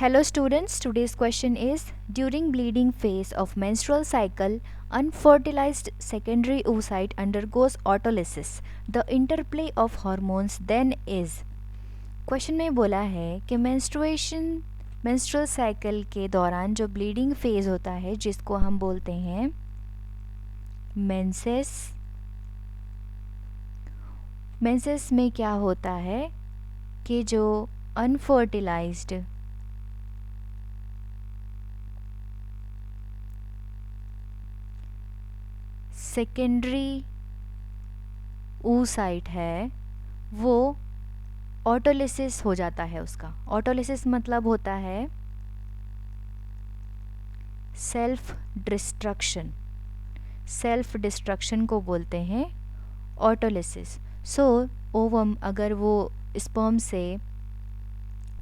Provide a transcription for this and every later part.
Hello students, today's question is during bleeding phase of menstrual cycle, unfertilized secondary oocyte undergoes autolysis. The interplay of hormones then is. Question में बोला है कि menstrual cycle के दौरान जो bleeding phase होता है जिसको हम बोलते हैं मेंसेस में क्या होता है कि जो अनफर्टिलाइज्ड सेकेंडरी oocyte है वो ऑटोलिसिस हो जाता है। उसका ऑटोलिसिस मतलब होता है सेल्फ डिस्ट्रक्शन को बोलते हैं ऑटोलिसिस। सो ओवम अगर वो स्पर्म से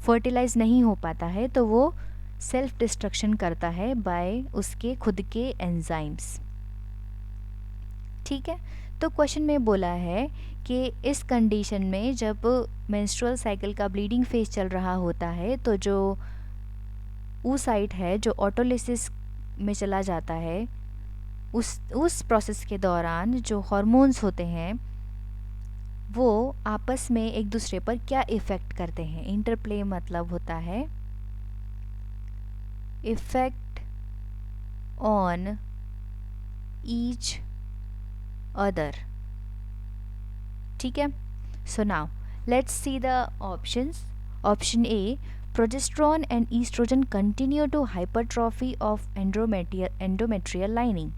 फर्टिलाइज नहीं हो पाता है तो वो सेल्फ डिस्ट्रक्शन करता है बाय उसके खुद के एंजाइम्स। ठीक है, तो क्वेश्चन में बोला है कि इस कंडीशन में जब मेंस्ट्रुअल साइकिल का ब्लीडिंग फेज चल रहा होता है तो जो oocyte है जो ऑटोलिसिस में चला जाता है उस प्रोसेस के दौरान जो हार्मोन्स होते हैं वो आपस में एक दूसरे पर क्या इफ़ेक्ट करते हैं। इंटरप्ले मतलब होता है इफ़ेक्ट ऑन ईच अदर। ठीक है, so now let's see the options. Option A, progesterone and oestrogen continue to hypertrophy of endometrial lining.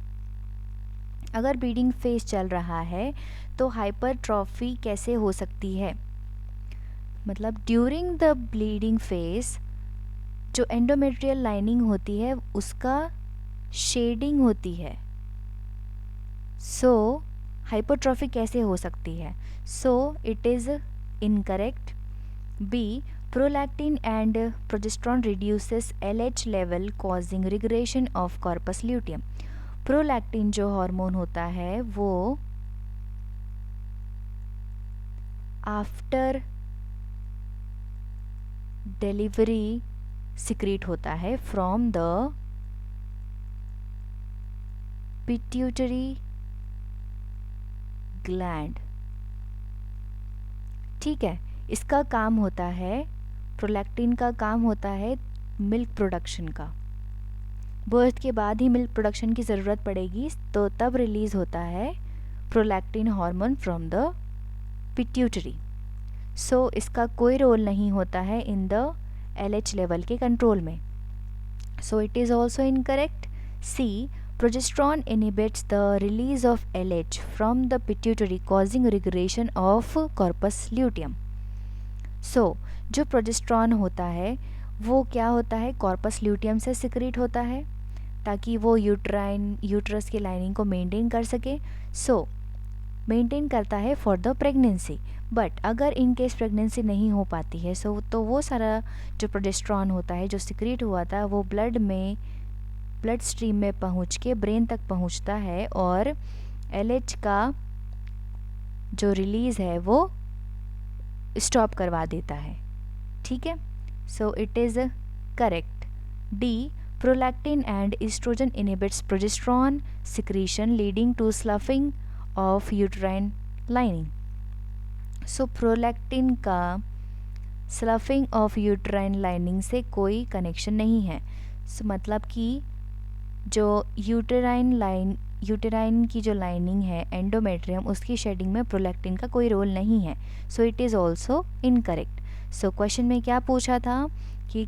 अगर ब्लीडिंग फेज चल रहा है तो हाइपरट्रॉफी कैसे हो सकती है, मतलब ड्यूरिंग द ब्लीडिंग फेज जो एंडोमेट्रियल लाइनिंग होती है उसका शेडिंग होती है। सो हाइपरट्रॉफी कैसे हो सकती है? So it is incorrect. B, prolactin and progesterone reduces LH level causing regression of corpus luteum. Prolactin जो हार्मोन होता है वो आफ्टर डिलीवरी सिक्रीट होता है फ्रॉम द पिट्यूटरी ग्लैंड। ठीक है, इसका काम होता है, प्रोलैक्टिन का काम होता है मिल्क प्रोडक्शन का। बर्थ के बाद ही मिल्क प्रोडक्शन की ज़रूरत पड़ेगी तो तब रिलीज़ होता है prolactin hormone from the pituitary. So इसका कोई रोल नहीं होता है इन द LH लेवल के कंट्रोल में। So it is also incorrect. C, progesterone inhibits the release of LH from the pituitary causing regression of corpus luteum. So जो progesterone होता है वो क्या होता है, कॉर्पस ल्यूटियम से सिक्रीट होता है ताकि वो यूट्रस की लाइनिंग को मेंटेन कर सके। सो मेंटेन करता है फॉर द प्रेगनेंसी। बट अगर इन केस प्रेगनेंसी नहीं हो पाती है तो वो सारा जो प्रोजेस्ट्रॉन होता है जो सिक्रीट हुआ था वो ब्लड स्ट्रीम में पहुंच के ब्रेन तक पहुंचता है और LH का जो रिलीज़ है वो स्टॉप करवा देता है। ठीक है, so it is correct. D, prolactin and oestrogen inhibits progesterone secretion leading to sloughing of uterine lining. So prolactin का स्लफिंग ऑफ यूट्राइन लाइनिंग से कोई कनेक्शन नहीं है। मतलब कि जो यूटेराइन की जो लाइनिंग है एंडोमेट्रियम उसकी शेडिंग में प्रोलैक्टिन का कोई रोल नहीं है। So it is also incorrect. So question में क्या पूछा था कि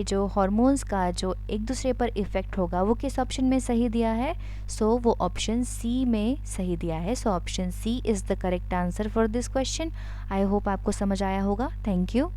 जो हार्मोन्स का जो एक दूसरे पर इफ़ेक्ट होगा वो किस ऑप्शन में सही दिया है? सो वो ऑप्शन सी में सही दिया है। So option C is the correct answer for this question. I hope आपको समझ आया होगा। Thank you.